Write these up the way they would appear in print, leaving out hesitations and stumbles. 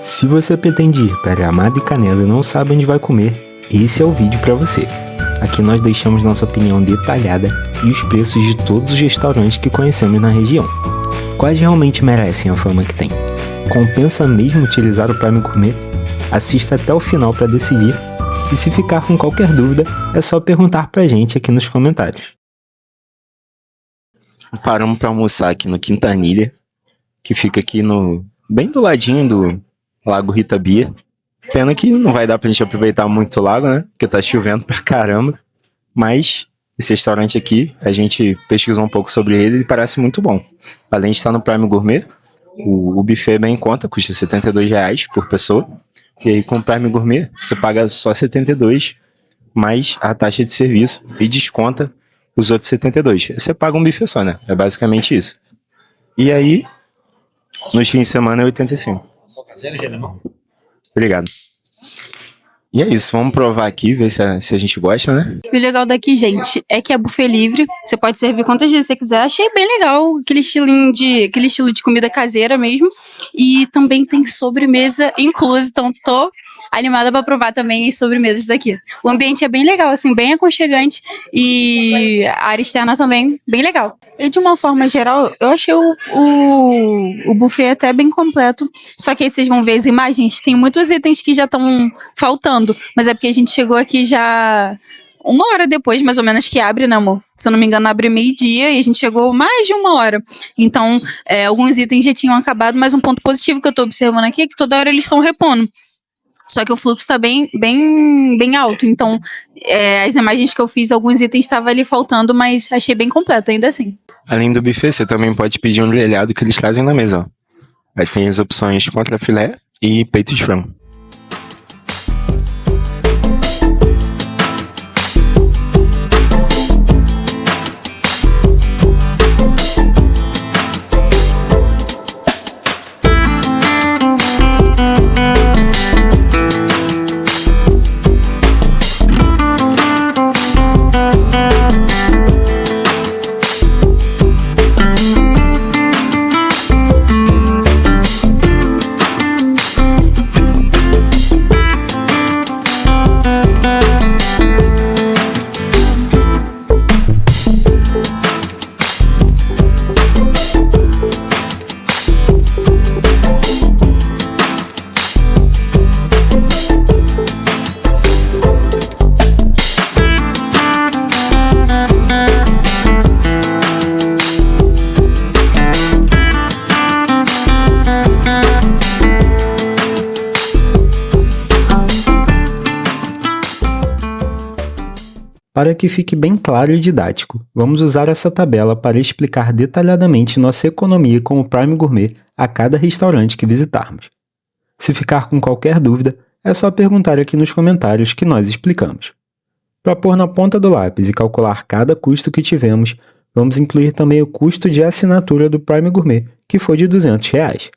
Se você pretende ir para Gramado e Canela e não sabe onde vai comer, esse é o vídeo para você. Aqui nós deixamos nossa opinião detalhada e os preços de todos os restaurantes que conhecemos na região. Quais realmente merecem a fama que tem? Compensa mesmo utilizar o Prime Gourmet? Assista até o final para decidir. E se ficar com qualquer dúvida, é só perguntar pra gente aqui nos comentários. Paramos para almoçar aqui no Quintanilha, que fica aqui bem do ladinho do Lago Rita Bia. Pena que não vai dar pra gente aproveitar muito o lago, né? Porque tá chovendo pra caramba. Mas esse restaurante aqui, a gente pesquisou um pouco sobre ele e parece muito bom. Além de estar no Prime Gourmet, o buffet é bem em conta, custa R$72 por pessoa. E aí com o Prime Gourmet, você paga só R$72, mais a taxa de serviço e desconta os outros R$72. Você paga um buffet só, né? É basicamente isso. E aí, nos fins de semana é R$85. Obrigado. E é isso, vamos provar aqui, ver se a gente gosta, né? E o legal daqui, gente, é que é buffet livre. Você pode servir quantas vezes você quiser. Achei bem legal, aquele estilo de comida caseira mesmo. E também tem sobremesa inclusa, então tô animada pra provar também as sobremesas daqui. O ambiente é bem legal, assim, bem aconchegante. E a área externa também, bem legal. E de uma forma geral, eu achei o buffet até bem completo. Só que aí vocês vão ver as imagens, tem muitos itens que já estão faltando. Mas é porque a gente chegou aqui já 1 hora depois, mais ou menos, que abre, né, amor? Se eu não me engano, abre meio-dia e a gente chegou mais de 1 hora. Então, alguns itens já tinham acabado, mas um ponto positivo que eu tô observando aqui é que toda hora eles estão repondo. Só que o fluxo tá bem alto. Então, as imagens que eu fiz, alguns itens estavam ali faltando, mas achei bem completo ainda assim. Além do buffet, você também pode pedir um grelhado que eles trazem na mesa, ó. Aí tem as opções contrafilé e peito de frango. Para que fique bem claro e didático, vamos usar essa tabela para explicar detalhadamente nossa economia com o Prime Gourmet a cada restaurante que visitarmos. Se ficar com qualquer dúvida, é só perguntar aqui nos comentários que nós explicamos. Para pôr na ponta do lápis e calcular cada custo que tivemos, vamos incluir também o custo de assinatura do Prime Gourmet, que foi de R$200.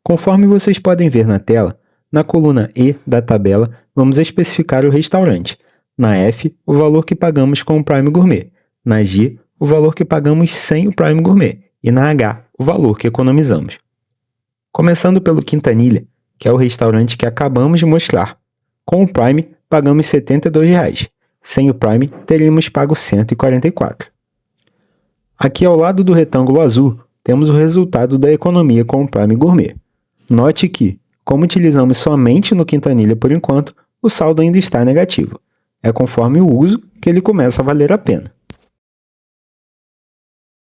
Conforme vocês podem ver na tela, na coluna E da tabela, vamos especificar o restaurante. Na F, o valor que pagamos com o Prime Gourmet. Na G, o valor que pagamos sem o Prime Gourmet. E na H, o valor que economizamos. Começando pelo Quintanilha, que é o restaurante que acabamos de mostrar. Com o Prime, pagamos R$72. Sem o Prime, teríamos pago R$144. Aqui ao lado do retângulo azul, temos o resultado da economia com o Prime Gourmet. Note que, como utilizamos somente no Quintanilha por enquanto, o saldo ainda está negativo. É conforme o uso que ele começa a valer a pena.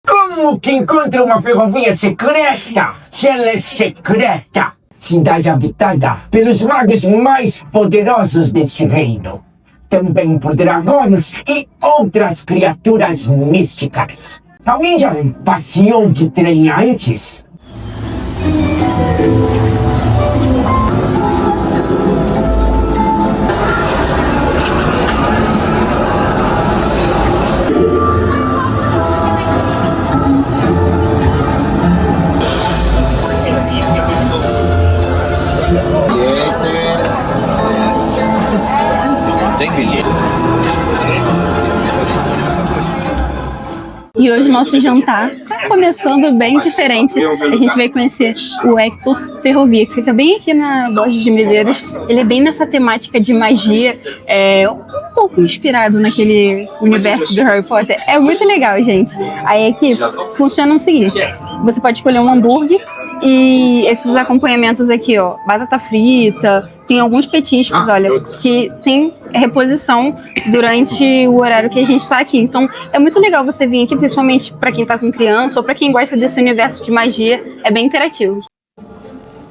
Como que encontra uma ferrovia secreta? Se ela é secreta, cidade habitada pelos magos mais poderosos deste reino. Também por dragões e outras criaturas místicas. Alguém já passeou de trem antes? E hoje o nosso jantar começando bem diferente, a gente vai conhecer o Hector Ferrovia, que fica bem aqui na Borges de Medeiros. Ele é bem nessa temática de magia, um pouco inspirado naquele universo do Harry Potter. É muito legal, gente. Aí aqui funciona o seguinte, você pode escolher um hambúrguer e esses acompanhamentos aqui, ó, batata frita, tem alguns petiscos, olha, que tem reposição durante o horário que a gente está aqui. Então, é muito legal você vir aqui, principalmente para quem tá com criança ou para quem gosta desse universo de magia. É bem interativo.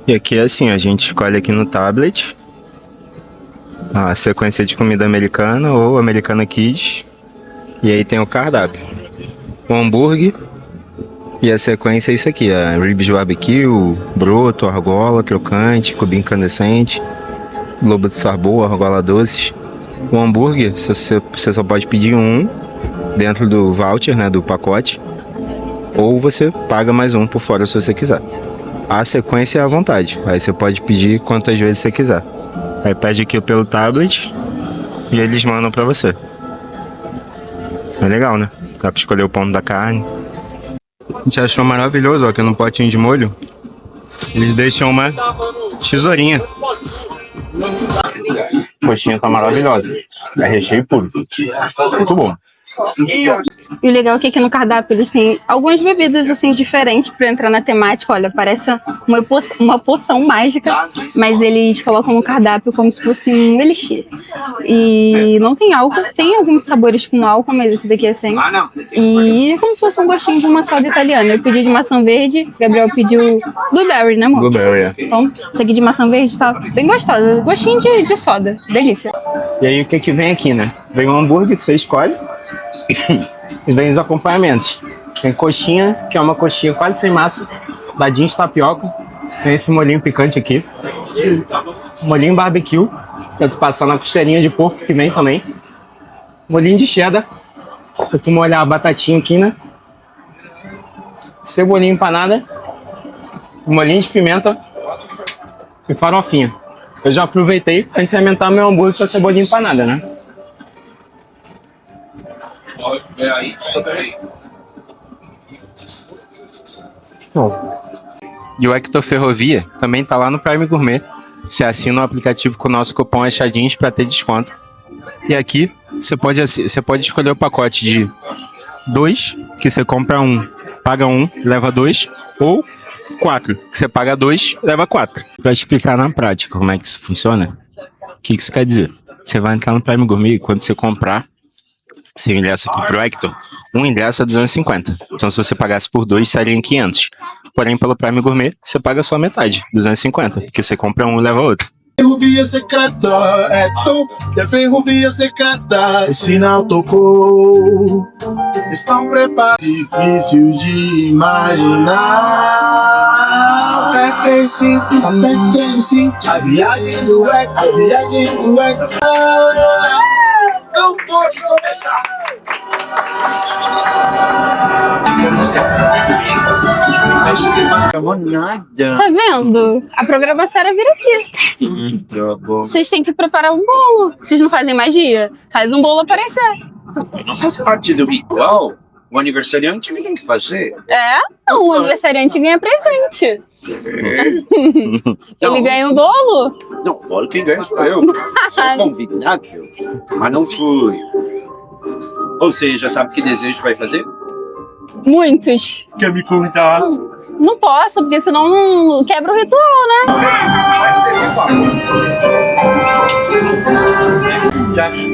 E aqui é assim, a gente escolhe aqui no tablet a sequência de comida americana ou Americana Kids. E aí tem o cardápio. O hambúrguer. E a sequência é isso aqui, a ribs barbecue, broto, argola, crocante, cubinho incandescente, lobo de sabor, argola doce. O hambúrguer, você só pode pedir um dentro do voucher, né, do pacote, ou você paga mais um por fora se você quiser. A sequência é à vontade, aí você pode pedir quantas vezes você quiser. Aí pede aqui pelo tablet e eles mandam pra você. É legal, né? Dá pra escolher o ponto da carne. A gente achou maravilhoso, ó, que no potinho de molho eles deixam uma tesourinha. A coxinha tá maravilhosa. É recheio puro. Muito bom. E o legal é que aqui no cardápio eles têm algumas bebidas assim diferentes para entrar na temática. Olha, parece uma poção mágica, mas eles colocam no cardápio como se fosse um elixir. E não tem álcool, tem alguns sabores com álcool, mas esse daqui é sem. E é como se fosse um gostinho de uma soda italiana. Eu pedi de maçã verde, Gabriel pediu blueberry, né, amor? Blueberry. Então, esse aqui de maçã verde tá bem gostosa. Gostinho de soda, delícia. E aí o que vem aqui, né? Vem um hambúrguer que você escolhe. E vem os acompanhamentos. Tem coxinha, que é uma coxinha quase sem massa, dadinho de tapioca. Tem esse molhinho picante aqui. Molhinho barbecue, que eu tô passando na costeirinha de porco que vem também. Molhinho de cheddar. Se tu molhar a batatinha aqui, né? Cebolinha empanada. Molhinho de pimenta. E farofinha. Eu já aproveitei para incrementar meu hambúrguer com a cebolinha empanada, né? E o Hector Ferrovia também tá lá no Prime Gourmet. Você assina o aplicativo com o nosso cupom Achadinhos para ter desconto. E aqui você pode escolher o pacote de 2, que você compra um, paga um, leva 2, ou 4, que você paga 2, leva 4. Para explicar na prática como é que isso funciona, o que isso quer dizer? Você vai entrar no Prime Gourmet e quando você comprar esse ingresso aqui pro Hector, um ingresso é 250. Então se você pagasse por 2, seria em 500. Porém, pelo Prime Gourmet, você paga só metade, 250, porque você compra um e leva outro. Ferrovia secreta, é ferrovia secreta. O sinal tocou, estão preparados. Difícil de imaginar. Apertem cinto, a viagem do Hector, a viagem do Hector. Não pode começar. Não nada. Tá vendo? A programação era vir aqui. Vocês têm que preparar um bolo. Vocês não fazem magia? Faz um bolo aparecer. Não faz parte do ritual. O aniversariante tem que fazer. É? Não, o aniversariante ganha presente. Ele ganha um bolo? Não, o bolo quem ganha sou eu. Sou convidado, mas não fui. Ou seja, sabe que desejo vai fazer? Muitos. Quer me contar? Não posso, porque senão não quebra o ritual, né?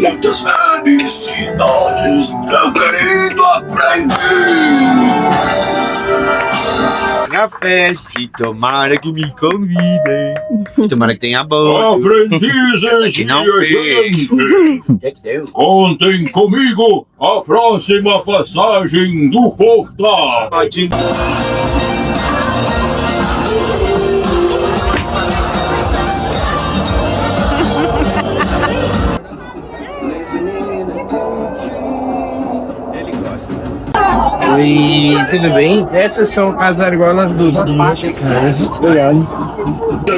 Muitas felicidades, eu querido aprender. Na festa e tomara que me convidem. Tomara que tenha bolo. Aprendizes que não viajantes, fez. contem comigo a próxima passagem do portal. Oi, tudo bem? Essas são as argolas do mexicanos. Obrigado.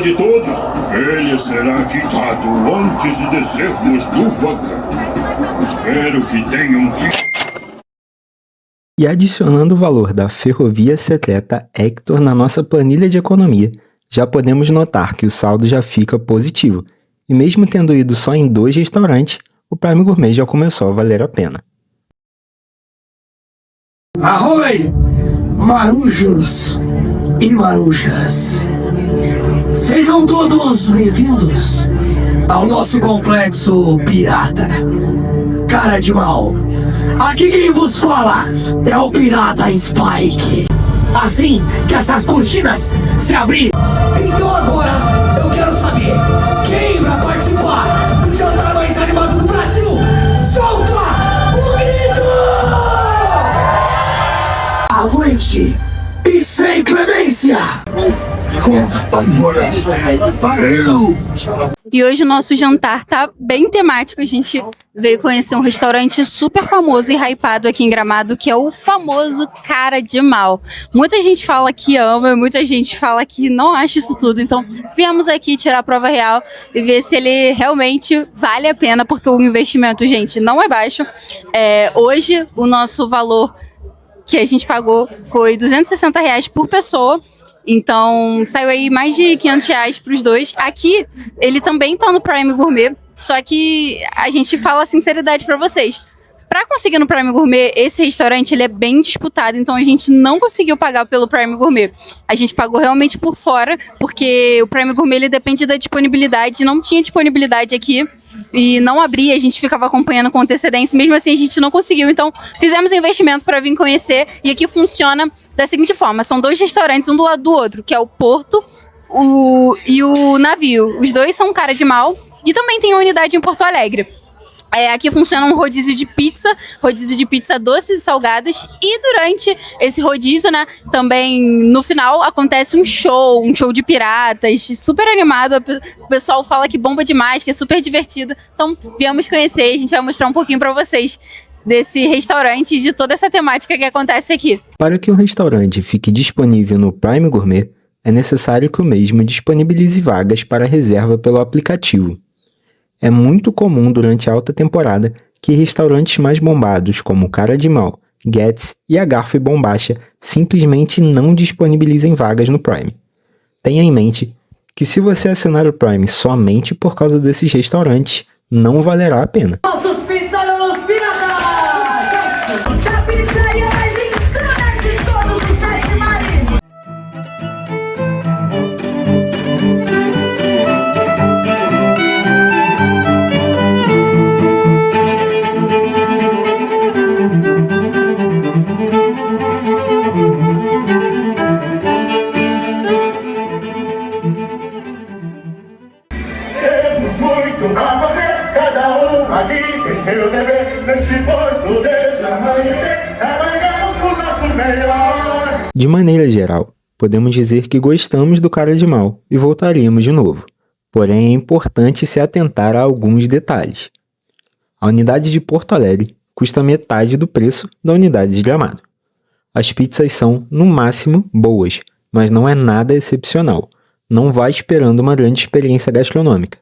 De todos, ele será quitado antes de descermos do vagão. Espero que tenham E adicionando o valor da ferrovia secreta Hector na nossa planilha de economia, já podemos notar que o saldo já fica positivo, e mesmo tendo ido só em 2 restaurantes, o Prime Gourmet já começou a valer a pena. Arroi, marujos e marujas. Sejam todos bem-vindos ao nosso complexo pirata. Cara de mal. Aqui quem vos fala é o pirata Spike. Assim que essas cortinas se abrirem. Então agora eu quero saber quem vai participar do jantar mais animado do Brasil. Solta o grito! Avante e sem clemência! E hoje o nosso jantar tá bem temático. A gente veio conhecer um restaurante super famoso e hypado aqui em Gramado, que é o famoso Cara de Mal. Muita gente fala que ama, muita gente fala que não acha isso tudo. Então, viemos aqui tirar a prova real e ver se ele realmente vale a pena, porque o investimento, gente, não é baixo. Hoje, o nosso valor que a gente pagou foi R$260 por pessoa. Então, saiu aí mais de R$500 para os dois. Aqui, ele também tá no Prime Gourmet, só que a gente fala a sinceridade para vocês. Para conseguir no Prime Gourmet, esse restaurante ele é bem disputado, então a gente não conseguiu pagar pelo Prime Gourmet. A gente pagou realmente por fora, porque o Prime Gourmet ele depende da disponibilidade, não tinha disponibilidade aqui e não abria, a gente ficava acompanhando com antecedência, mesmo assim a gente não conseguiu. Então fizemos investimento para vir conhecer e aqui funciona da seguinte forma: são 2 restaurantes, um do lado do outro, que é o Porto e o Navio. Os 2 são Cara de Mal e também tem uma unidade em Porto Alegre. Aqui funciona um rodízio de pizza doces e salgadas. E durante esse rodízio, né, também no final acontece um show de piratas, super animado. O pessoal fala que bomba demais, que é super divertido. Então, viemos conhecer, a gente vai mostrar um pouquinho para vocês desse restaurante e de toda essa temática que acontece aqui. Para que um restaurante fique disponível no Prime Gourmet, é necessário que o mesmo disponibilize vagas para reserva pelo aplicativo. É muito comum durante a alta temporada que restaurantes mais bombados como Cara de Mal, Getz e a Garfo e Bombacha simplesmente não disponibilizem vagas no Prime. Tenha em mente que se você assinar o Prime somente por causa desses restaurantes, não valerá a pena. Nossos pizzaiolos piratas! Da pizzaria mais insana de todos os 7 mares! Temos muito a fazer, cada um aqui tem seu dever. Neste porto desse amanhecer, trabalhamos o nosso melhor. De maneira geral, podemos dizer que gostamos do Cara de Mal e voltaríamos de novo. Porém, é importante se atentar a alguns detalhes. A unidade de Porto Alegre custa metade do preço da unidade de Gramado. As pizzas são, no máximo, boas, mas não é nada excepcional. Não vá esperando uma grande experiência gastronômica.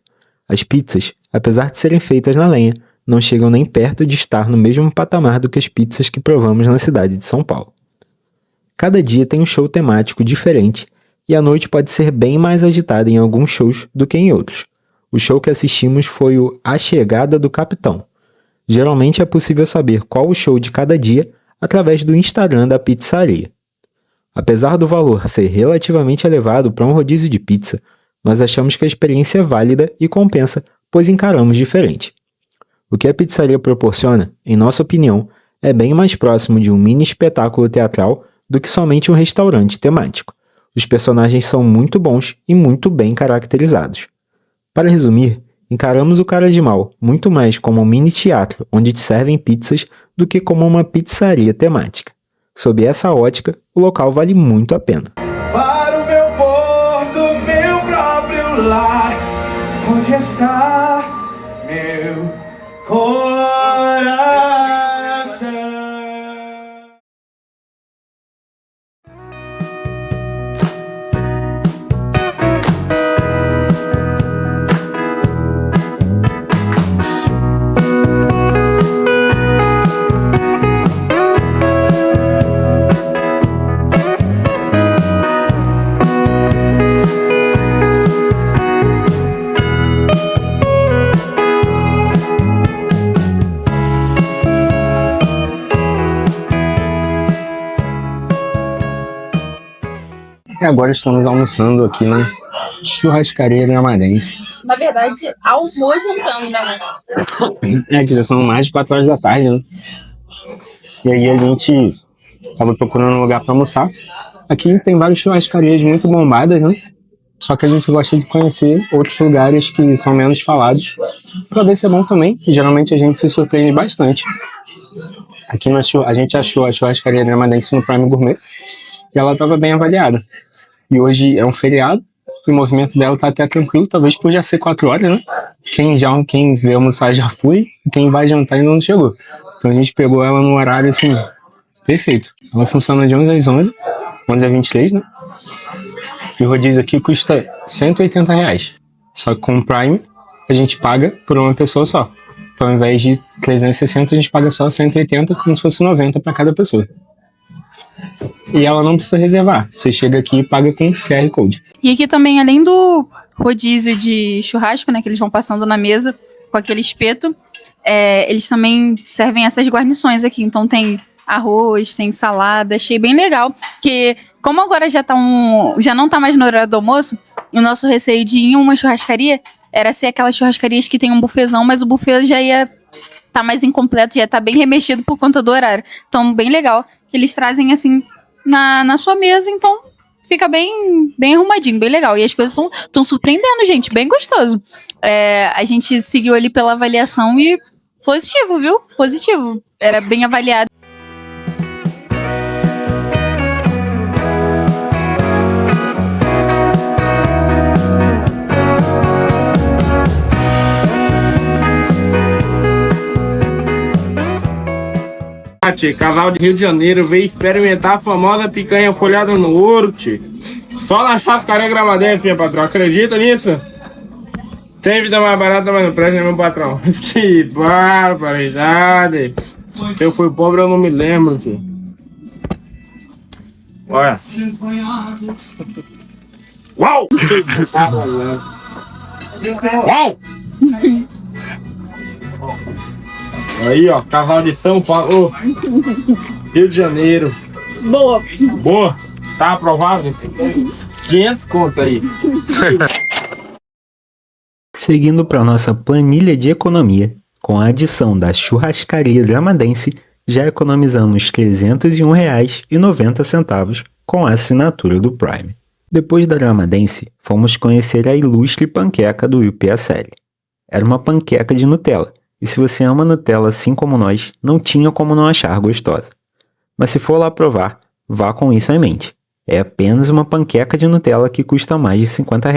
As pizzas, apesar de serem feitas na lenha, não chegam nem perto de estar no mesmo patamar do que as pizzas que provamos na cidade de São Paulo. Cada dia tem um show temático diferente e a noite pode ser bem mais agitada em alguns shows do que em outros. O show que assistimos foi o A Chegada do Capitão. Geralmente é possível saber qual o show de cada dia através do Instagram da pizzaria. Apesar do valor ser relativamente elevado para um rodízio de pizza, nós achamos que a experiência é válida e compensa, pois encaramos diferente. O que a pizzaria proporciona, em nossa opinião, é bem mais próximo de um mini espetáculo teatral do que somente um restaurante temático. Os personagens são muito bons e muito bem caracterizados. Para resumir, encaramos o Cara de Mal muito mais como um mini teatro onde te servem pizzas do que como uma pizzaria temática. Sob essa ótica, o local vale muito a pena. Para o meu porto, meu próprio lar, onde está meu coração. E agora estamos almoçando aqui na churrascaria gramadense. Na verdade, almoço jantando, né? É que já são mais de 4 horas da tarde, né? E aí a gente tava procurando um lugar para almoçar. Aqui tem várias churrascarias muito bombadas, né? Só que a gente gosta de conhecer outros lugares que são menos falados, para ver se é bom também. E geralmente a gente se surpreende bastante. Aqui a gente achou a churrascaria gramadense no Prime Gourmet e ela estava bem avaliada. E hoje é um feriado e o movimento dela tá até tranquilo, talvez por já ser 4 horas, né? Quem veio almoçar já foi e quem vai jantar ainda não chegou. Então a gente pegou ela no horário assim, perfeito. Ela funciona de 11 às 11, 11 às 23, né? E o rodízio aqui custa R$180. Só que com o Prime a gente paga por uma pessoa só. Então ao invés de 360 a gente paga só 180, como se fosse 90 para cada pessoa. E ela não precisa reservar. Você chega aqui e paga com QR Code. E aqui também, além do rodízio de churrasco, né, que eles vão passando na mesa com aquele espeto, eles também servem essas guarnições aqui. Então tem arroz, tem salada, achei bem legal. Porque como agora já não tá mais no horário do almoço, o nosso receio de ir em uma churrascaria era ser aquelas churrascarias que tem um buffetzão, mas o buffet já ia tá mais incompleto, já tá bem remexido por conta do horário. Então, bem legal que eles trazem assim na sua mesa, então fica bem arrumadinho, bem legal. E as coisas estão surpreendendo, gente, bem gostoso. A gente seguiu ali pela avaliação e positivo, viu? Positivo. Era bem avaliado. Casal de Rio de Janeiro veio experimentar a famosa picanha folhada no ouro, tio. Só na churrascaria gramadense, minha patrão. Acredita nisso? Tem vida mais barata, mas não presta, né, meu patrão? Que barbaridade. Se eu fui pobre, eu não me lembro, tio. Olha. Uau! Uau! Aí, ó, cavalo de São Paulo, Rio de Janeiro. Boa. Boa? Tá aprovado? 500 conto aí. Seguindo para nossa planilha de economia, com a adição da churrascaria gramadense, já economizamos R$ 301,90 com a assinatura do Prime. Depois da gramadense, fomos conhecer a ilustre panqueca do UPSL. Era uma panqueca de Nutella. E se você ama Nutella assim como nós, não tinha como não achar gostosa. Mas se for lá provar, vá com isso em mente. É apenas uma panqueca de Nutella que custa mais de R$ 50,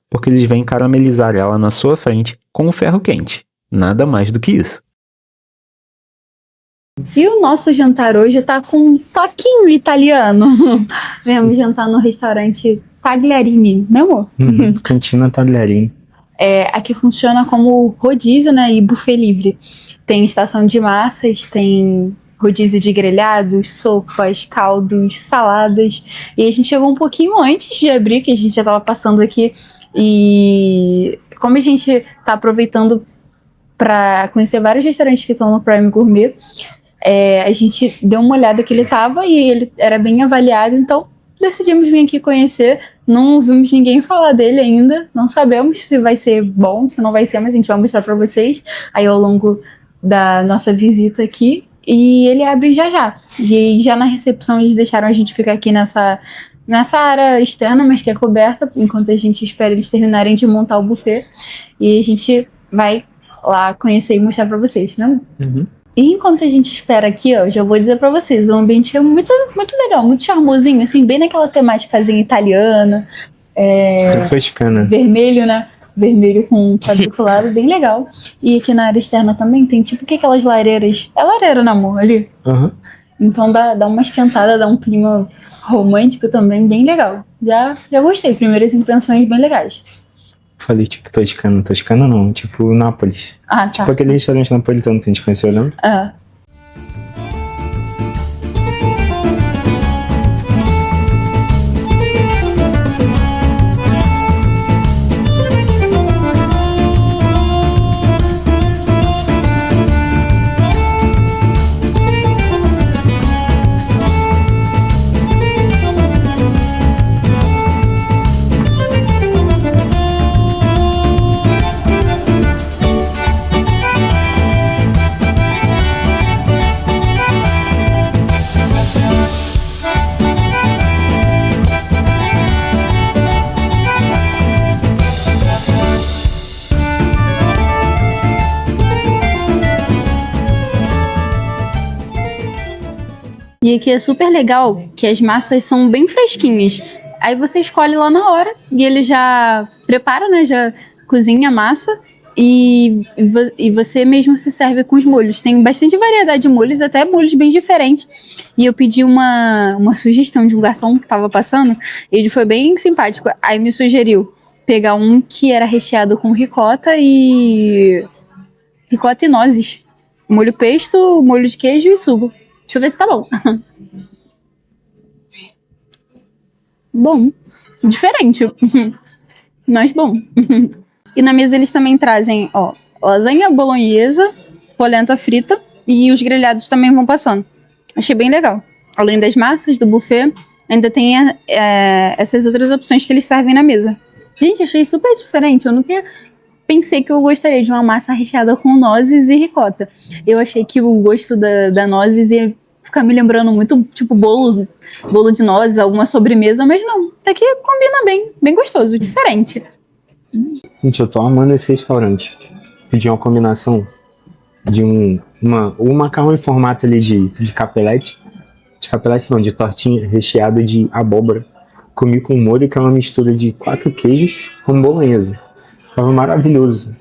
porque eles vêm caramelizar ela na sua frente com o ferro quente. Nada mais do que isso. E o nosso jantar hoje tá com um toquinho italiano. Viemos jantar no restaurante Tagliarini, né, amor? Cantina Tagliarini. Aqui funciona como rodízio, né, e buffet livre. Tem estação de massas, tem rodízio de grelhados, sopas, caldos, saladas. E a gente chegou um pouquinho antes de abrir, que a gente já estava passando aqui. E como a gente tá aproveitando para conhecer vários restaurantes que estão no Prime Gourmet, a gente deu uma olhada que ele tava e ele era bem avaliado, então decidimos vir aqui conhecer. Não vimos ninguém falar dele ainda, não sabemos se vai ser bom, se não vai ser, mas a gente vai mostrar para vocês aí ao longo da nossa visita aqui. E ele abre já já. E aí, já na recepção eles deixaram a gente ficar aqui nessa área externa, mas que é coberta, enquanto a gente espera eles terminarem de montar o buffet. E a gente vai lá conhecer e mostrar para vocês, né? Uhum. E enquanto a gente espera aqui, ó, já vou dizer pra vocês, o ambiente é muito, muito legal, muito charmosinho, assim, bem naquela temáticazinha italiana. Toscana. Vermelho, né? Vermelho com quadriculado, bem legal. E aqui na área externa também tem tipo que aquelas lareiras. É lareira, né, amor? Ali. Uhum. Então dá uma esquentada, dá um clima romântico também, bem legal. Já gostei, primeiras impressões bem legais. Falei tipo Toscana. Toscana não, tipo Nápoles. Ah, tá. Tipo aquele restaurante napolitano que a gente conheceu, lembra? Ah. E aqui é super legal que as massas são bem fresquinhas. Aí você escolhe lá na hora e ele já prepara, né? Já cozinha a massa e você mesmo se serve com os molhos. Tem bastante variedade de molhos, até molhos bem diferentes. E eu pedi uma sugestão de um garçom que estava passando. Ele foi bem simpático. Aí me sugeriu pegar um que era recheado com ricota e nozes. Molho pesto, molho de queijo e sugo. Deixa eu ver se tá bom. Bom. Diferente. Mas bom. E na mesa eles também trazem, ó, lasanha bolonhesa, polenta frita e os grelhados também vão passando. Achei bem legal. Além das massas, do buffet, ainda tem essas outras opções que eles servem na mesa. Gente, achei super diferente. Eu nunca pensei que eu gostaria de uma massa recheada com nozes e ricota. Eu achei que o gosto da nozes ia ficar me lembrando muito, tipo, bolo de nozes, alguma sobremesa, mas não. Até que combina bem gostoso, diferente. Gente, eu tô amando esse restaurante. Pedi uma combinação de um macarrão em formato ali de capelete. De capelete não, de tortinha recheado de abóbora. Comi com molho, que é uma mistura de 4 queijos com bolonhesa. Tava maravilhoso.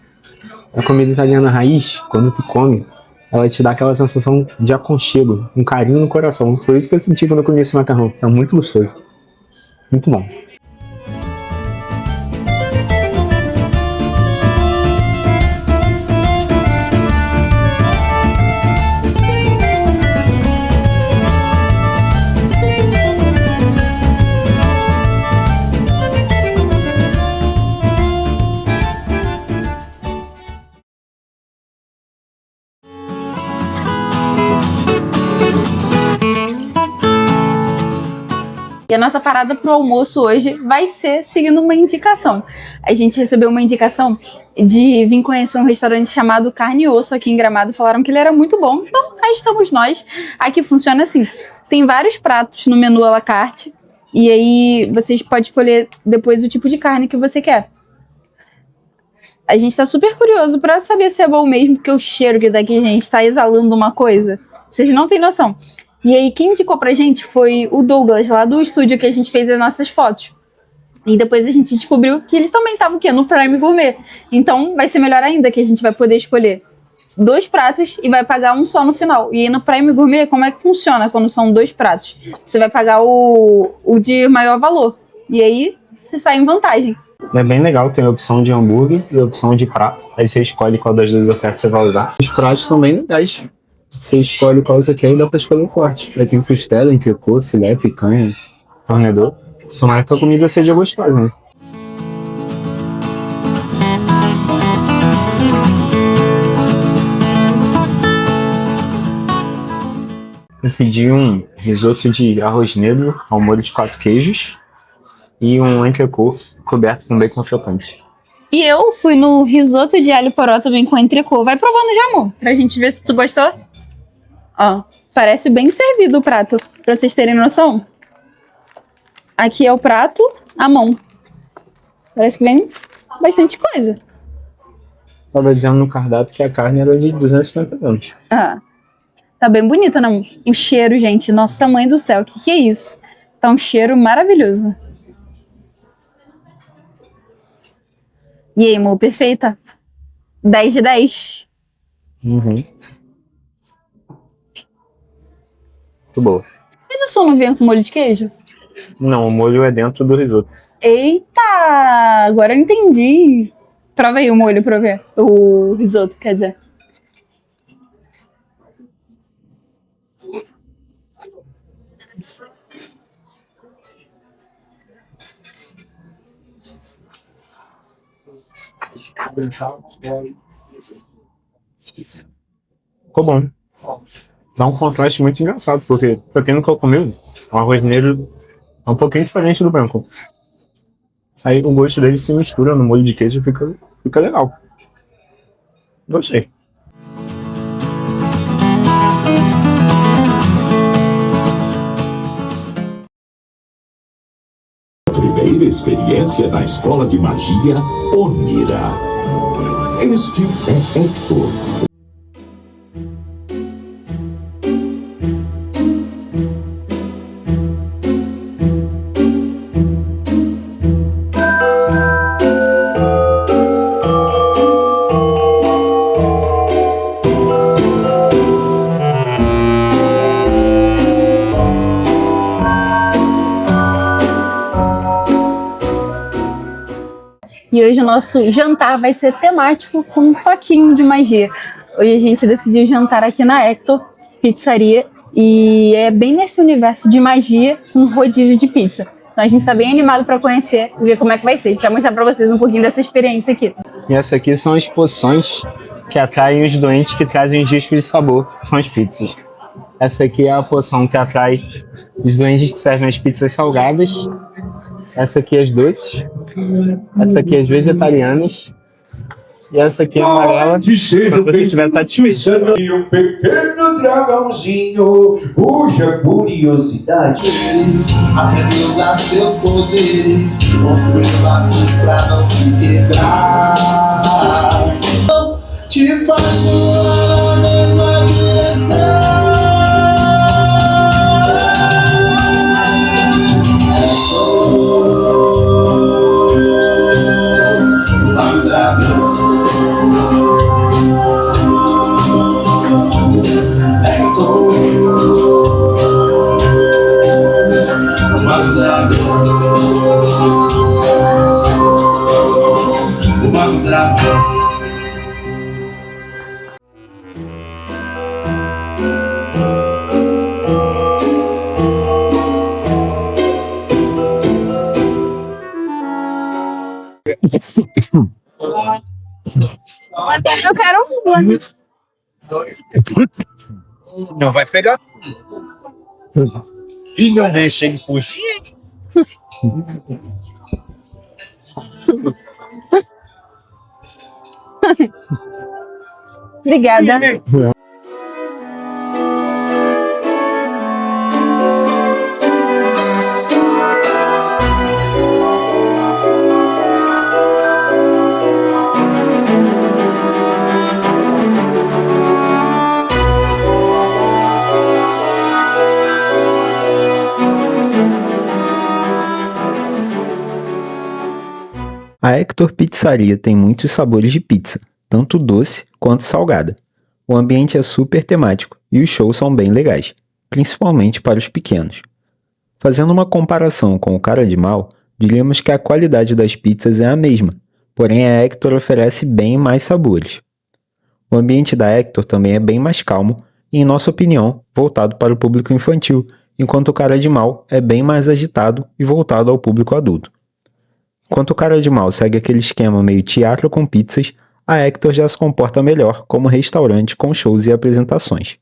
A comida italiana raiz, quando tu come, ela te dá aquela sensação de aconchego, um carinho no coração. Foi isso que eu senti quando eu comi esse macarrão. Tá muito gostoso. Muito bom. E a nossa parada pro almoço hoje vai ser seguindo uma indicação. A gente recebeu uma indicação de vir conhecer um restaurante chamado Carne e Osso aqui em Gramado. Falaram que ele era muito bom, então cá estamos nós. Aqui funciona assim, tem vários pratos no menu à la carte, e aí vocês podem escolher depois o tipo de carne que você quer. A gente tá super curioso pra saber se é bom mesmo, porque o cheiro que daqui, gente, tá exalando uma coisa. Vocês não têm noção. E aí, quem indicou pra gente foi o Douglas, lá do estúdio que a gente fez as nossas fotos. E depois a gente descobriu que ele também tava o quê? No Prime Gourmet. Então, vai ser melhor ainda, que a gente vai poder escolher 2 pratos e vai pagar um só no final. E aí, no Prime Gourmet, como é que funciona quando são 2 pratos? Você vai pagar o de maior valor. E aí, você sai em vantagem. É bem legal, tem a opção de hambúrguer e a opção de prato. Aí você escolhe qual das 2 ofertas você vai usar. Os pratos são bem legais. Você escolhe qual você quer e dá pra escolher o corte. Aí tem costela, entrecô, filé, picanha, tornedor. Tomara que a comida seja gostosa, né? Eu pedi um risoto de arroz negro ao molho de 4 queijos e um entrecô coberto com bacon crocante. E eu fui no risoto de alho poró também com entrecô. Vai provando já, amor, pra gente ver se tu gostou. Ó, parece bem servido o prato, pra vocês terem noção. Aqui é o prato, à mão. Parece que vem bastante coisa. Tava dizendo no cardápio que a carne era de 250 gramas. Ah, tá bem bonita, não? O cheiro, gente, nossa mãe do céu, que é isso? Tá um cheiro maravilhoso. E aí, amor, perfeita? 10 de 10. Uhum. Muito boa. Mas a sua não vem com molho de queijo? Não, o molho é dentro do risoto. Eita! Agora eu entendi. Prova aí o molho pra eu ver. O risoto, quer dizer. Ficou bom. Dá um contraste muito engraçado, porque pra quem nunca comeu, o arroz negro é um pouquinho diferente do branco. Aí o gosto dele se mistura no molho de queijo e fica legal. Gostei. Primeira experiência na escola de magia Onira. Este é Hector. e hoje o nosso jantar vai ser temático com um toquinho de magia. Hoje a gente decidiu jantar aqui na Hector Pizzaria e é bem nesse universo de magia com rodízio de pizza. Então a gente está bem animado para conhecer e ver como é que vai ser. A gente vai mostrar para vocês um pouquinho dessa experiência aqui. E essa aqui são as poções que atraem os doentes que trazem os discos de sabor, que são as pizzas. Essa aqui é a poção que atrai os doentes que servem as pizzas salgadas. Essa aqui é as doces. Essa aqui é as vegetarianas. E essa aqui é a amarela, quando você estiver satisfeito. E o pequeno dragãozinho, cuja curiosidade aprende a usar seus poderes, construir laços pra não se quebrar. Te faz voar na mesma direção. Eu quero um. Não vai pegar. E não deixa ele puxar. Obrigada. A Hector Pizzaria tem muitos sabores de pizza, tanto doce quanto salgada. O ambiente é super temático e os shows são bem legais, principalmente para os pequenos. Fazendo uma comparação com o Cara de Mal, diríamos que a qualidade das pizzas é a mesma, porém a Hector oferece bem mais sabores. O ambiente da Hector também é bem mais calmo e, em nossa opinião, voltado para o público infantil, enquanto o Cara de Mal é bem mais agitado e voltado ao público adulto. Enquanto o Cara de Mal segue aquele esquema meio teatro com pizzas, a Hector já se comporta melhor como restaurante com shows e apresentações.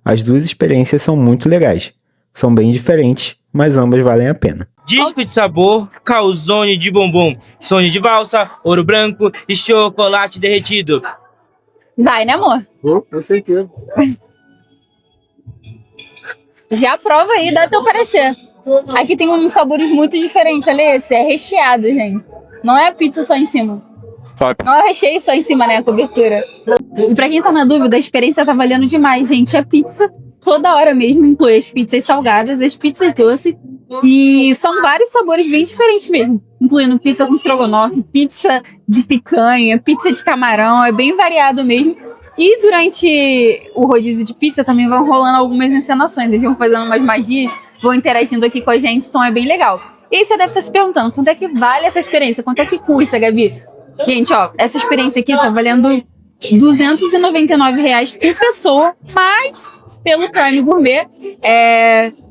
As duas experiências são muito legais, são bem diferentes, mas ambas valem a pena. Disco de sabor, calzone de bombom, sonho de valsa, ouro branco e chocolate derretido. Vai, né, amor? Eu sei que eu. Já prova aí, dá teu parecer. Aqui tem uns sabores muito diferentes, olha esse, é recheado, gente. Não é a pizza só em cima. Não é o recheio só em cima, né, a cobertura. E pra quem tá na dúvida, a experiência tá valendo demais, gente. É pizza toda hora mesmo, inclui as pizzas salgadas, as pizzas doces. E são vários sabores bem diferentes mesmo, incluindo pizza com estrogonofe, pizza de picanha, pizza de camarão, é bem variado mesmo. E durante o rodízio de pizza também vão rolando algumas encenações, eles vão fazendo umas magias, vão interagindo aqui com a gente, então é bem legal. E aí você deve estar se perguntando, quanto é que vale essa experiência? Quanto é que custa, Gabi? Gente, ó, essa experiência aqui tá valendo R$299 por pessoa, mas pelo Prime Gourmet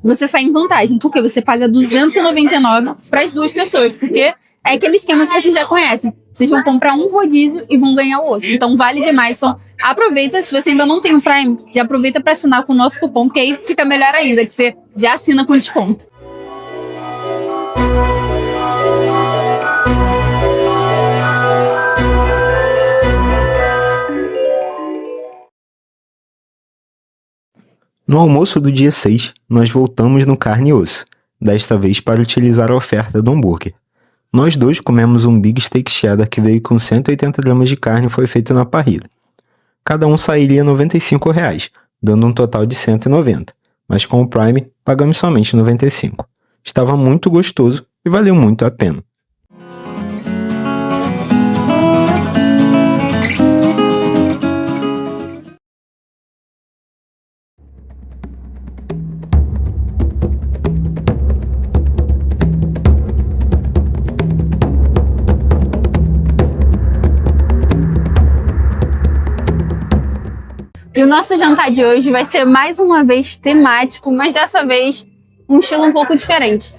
você sai em vantagem, porque você paga R$299 para as duas pessoas, porque é aquele esquema que vocês já conhecem. Vocês vão comprar um rodízio e vão ganhar o outro. Então vale demais. Então aproveita, se você ainda não tem o Prime, já aproveita para assinar com o nosso cupom, que aí fica melhor ainda, que você já assina com desconto. No almoço do dia 6, nós voltamos no Carne e Osso, desta vez para utilizar a oferta do hambúrguer. Nós dois comemos um Big Steak Cheddar que veio com 180 gramas de carne e foi feito na parrilha. Cada um sairia R$ 95, dando um total de 190, mas com o Prime pagamos somente 95. Estava muito gostoso e valeu muito a pena. o nosso jantar de hoje vai ser mais uma vez temático, mas dessa vez um estilo um pouco diferente.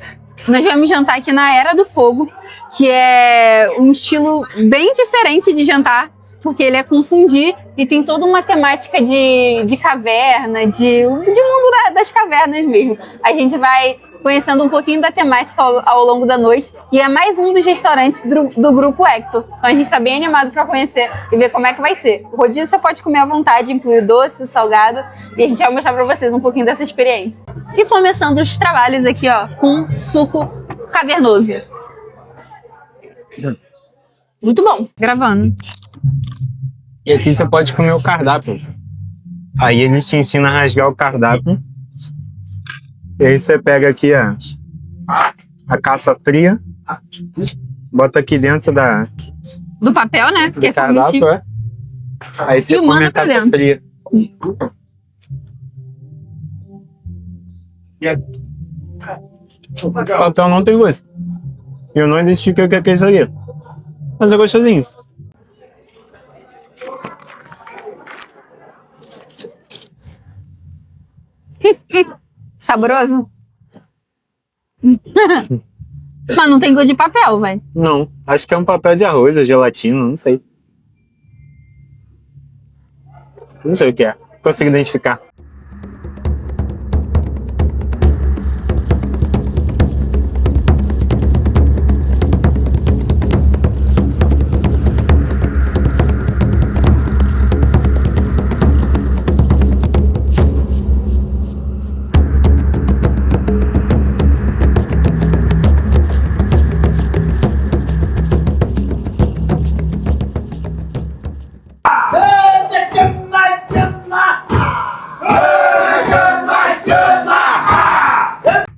Nós vamos jantar aqui na Era do Fogo, que é um estilo bem diferente de jantar, porque ele é com fondue e tem toda uma temática de caverna, de mundo das cavernas mesmo. A gente vai conhecendo um pouquinho da temática ao longo da noite e é mais um dos restaurantes do Grupo Hector. Então a gente está bem animado para conhecer e ver como é que vai ser. O rodízio você pode comer à vontade, inclui o doce, o salgado, e a gente vai mostrar para vocês um pouquinho dessa experiência. E começando os trabalhos aqui, ó, com suco cavernoso. Muito bom, gravando. E aqui você pode comer o cardápio. Aí eles te ensinam a rasgar o cardápio. E aí você pega aqui a caça fria, bota aqui dentro do papel, né? Do cardápio, é. Aí você come a caça fria. O papel não tem gosto. Eu não identifiquei o que é isso aqui. Mas é gostosinho. Saboroso? Mas não tem gosto de papel, vai. Não, acho que é um papel de arroz, ou gelatina, não sei. Não sei o que é, consigo identificar.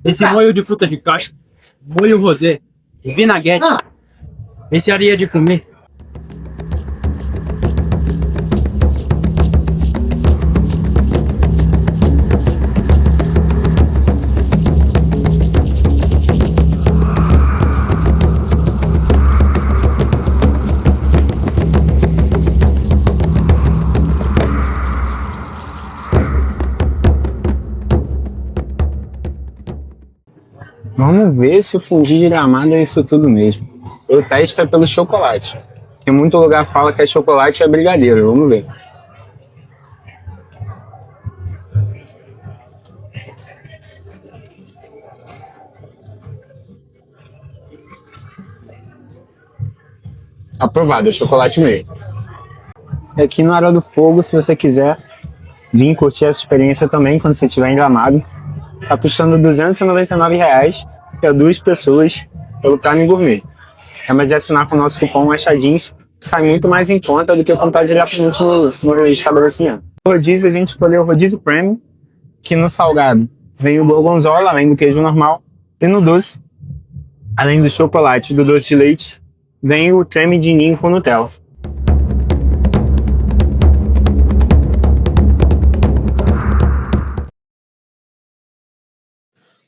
Esse molho de fruta de cacho, molho rosé, vinagrete, esse areia de comer. Vamos ver se o fundir de gramado é isso tudo mesmo. O teste é pelo chocolate. Em muito lugar fala que é chocolate e é brigadeiro. Vamos ver. Aprovado, é chocolate mesmo. E aqui no Era do Fogo, se você quiser vir curtir essa experiência também quando você estiver em Gramado, tá custando R$ 299 para 2 pessoas pelo Prime Gourmet. Lembra de assinar com o nosso cupom Machadinhos, sai muito mais em conta do que comprar diretamente no estabelecimento. O rodízio, a gente escolheu o rodízio Premium, que no salgado vem o gorgonzola, além do queijo normal, e no doce, além do chocolate e do doce de leite, vem o creme de ninho com Nutella.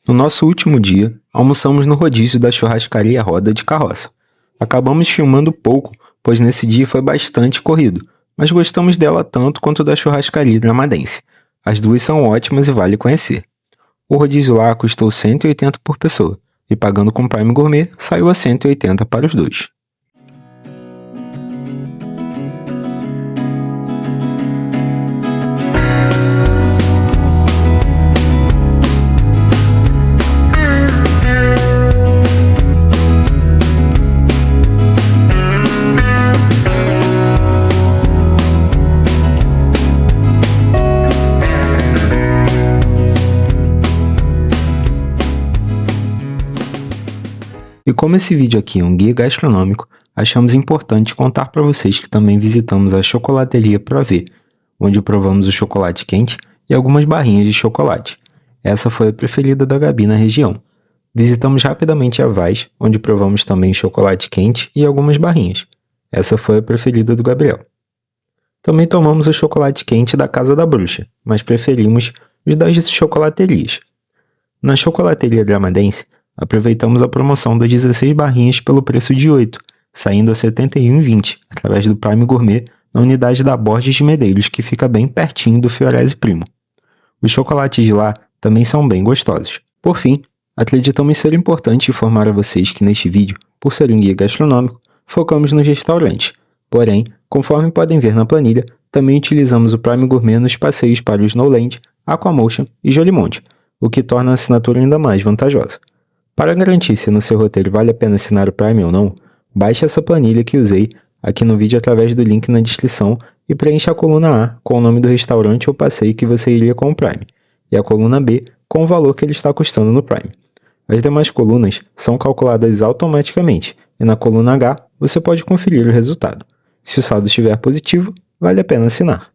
No nosso último dia, almoçamos no rodízio da churrascaria Roda de Carroça. Acabamos filmando pouco, pois nesse dia foi bastante corrido, mas gostamos dela tanto quanto da churrascaria gramadense. As duas são ótimas e vale conhecer. O rodízio lá custou R$ 180 por pessoa, e pagando com Prime Gourmet, saiu a R$ 180 para os dois. E como esse vídeo aqui é um guia gastronômico, achamos importante contar para vocês que também visitamos a chocolateria Provê, onde provamos o chocolate quente e algumas barrinhas de chocolate. Essa foi a preferida da Gabi na região. Visitamos rapidamente a Vaz, onde provamos também chocolate quente e algumas barrinhas. Essa foi a preferida do Gabriel. Também tomamos o chocolate quente da Casa da Bruxa, mas preferimos os das chocolaterias. Na chocolateria gramadense, aproveitamos a promoção das 16 barrinhas pelo preço de 8, saindo a R$ 71,20, através do Prime Gourmet, na unidade da Borges de Medeiros, que fica bem pertinho do Fiorese Primo. Os chocolates de lá também são bem gostosos. Por fim, acreditamos ser importante informar a vocês que neste vídeo, por ser um guia gastronômico, focamos nos restaurantes. Porém, conforme podem ver na planilha, também utilizamos o Prime Gourmet nos passeios para o Snowland, Aquamotion e Jolimonte, o que torna a assinatura ainda mais vantajosa. Para garantir se no seu roteiro vale a pena assinar o Prime ou não, baixe essa planilha que usei aqui no vídeo através do link na descrição e preencha a coluna A com o nome do restaurante ou passeio que você iria com o Prime, e a coluna B com o valor que ele está custando no Prime. As demais colunas são calculadas automaticamente, e na coluna H você pode conferir o resultado. Se o saldo estiver positivo, vale a pena assinar.